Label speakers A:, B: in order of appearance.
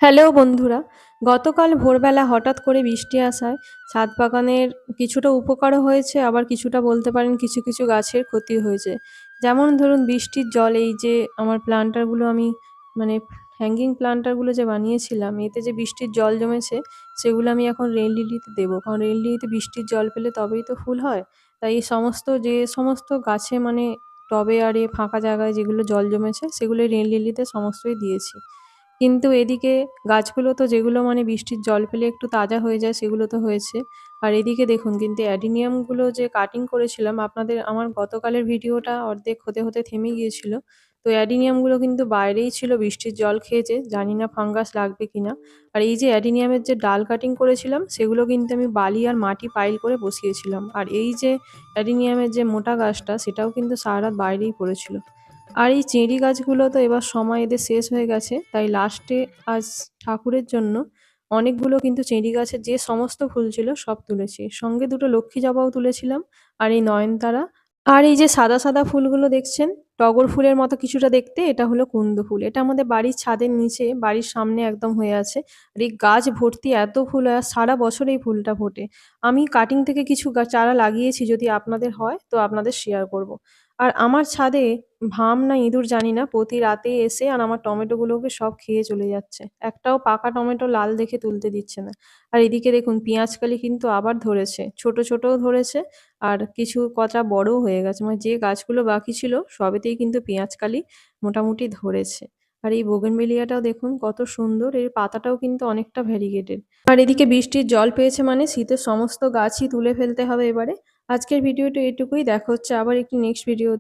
A: Hello বন্ধুরা, গতকাল ভোরবেলা হঠাৎ করে বৃষ্টি আসায় ছাদ বাগানের কিছুটা উপকারও হয়েছে, আবার কিছুটা বলতে পারেন কিছু কিছু গাছের ক্ষতি হয়েছে। যেমন ধরুন বৃষ্টির জল এই যে আমার প্লান্টারগুলো আমি মানে হ্যাঙ্গিং প্লান্টারগুলো যে বানিয়েছিলাম, এতে যে বৃষ্টির জল জমেছে সেগুলো আমি এখন রেল লিলিতে দেবো, কারণ রেল লিলিতে বৃষ্টির জল পেলে তবেই তো ফুল হয়। তাই এই সমস্ত যে সমস্ত গাছে টবে আর ফাঁকা জায়গায় যেগুলো জল জমেছে সেগুলো রেল লিলিতে সমস্তই দিয়েছি। কিন্তু এদিকে গাছগুলো তো যেগুলো বৃষ্টির জল পেলে একটু তাজা হয়ে যায় সেগুলো তো হয়েছে। আর এদিকে দেখুন কিন্তু অ্যাডিনিয়ামগুলো যে কাটিং করেছিলাম আমার গতকালের ভিডিওটা অর্ধেক হতে, হতে থেমে গিয়েছিল। তো অ্যাডিনিয়ামগুলো কিন্তু বাইরেই ছিল বৃষ্টির জল খেয়েছে। জানি না ফাঙ্গাস লাগবে কিনা। আর এই যে অ্যাডিনিয়ামের যে ডাল কাটিং করেছিলাম সেগুলো কিন্তু আমি বালি আর মাটি পাইল করে বসিয়েছিলাম। আর এই যে অ্যাডিনিয়ামের যে মোটা গাছটা সেটাও কিন্তু সারারাত বাইরেই পড়েছিল। আর এই চেরি গাছগুলো তো এবার সময় এদের শেষ হয়ে গেছে। তাই লাস্টে আজ ঠাকুরের জন্য অনেকগুলো কিন্তু চেরি গাছের যে সমস্ত ফুল ছিল সব তুলেছি। সঙ্গে দুটো লক্ষ্মী জবাও তুলেছিলাম আর এই নয়নতারা। আর এই যে সাদা, সাদা ফুলগুলো দেখছেন, টগর ফুলের মতো কিছুটা দেখতে, এটা হলো কুন্দ ফুল। এটা আমাদের বাড়ির ছাদের নিচে, বাড়ির সামনে একদম হয়ে আছে। আর এই গাছ ভর্তি এত ফুল হয় আর সারা বছর এই ফুলটা ফোটে। আমি কাটিং থেকে কিছু চারা লাগিয়েছি, যদি আপনাদের হয় তো আপনাদের শেয়ার করব। আর আমার ছাদে না ইঁদুর জানি না, প্রতি রাতে এসে আর আমার টমেটোগুলোকে সব খেয়ে চলে যাচ্ছে। একটাও পাকা টমেটো লাল দেখে তুলতে দিচ্ছে না। আর এদিকে দেখুন পেঁয়াজকলি কিন্তু আবার ধরেছে। ছোট, ছোটও ধরেছে আর কিছু কটা বড়ও হয়ে গেছে। যে গাছগুলো বাকি ছিল সবেতেই কিন্তু পেঁয়াজকালি মোটামুটি ধরেছে। আর এই বোগেনভেলিয়াটাও দেখুন কত সুন্দর, এর পাতাটাও কিন্তু অনেকটা ভ্যারিগেটেড। আর এদিকে বৃষ্টির জল পেয়েছে মানে শীতের সমস্ত গাছই তুলে ফেলতে হবে এবারে। আজকের ভিডিওটা এটুকুই, দেখা হচ্ছে আবার একটি নেক্সট ভিডিও।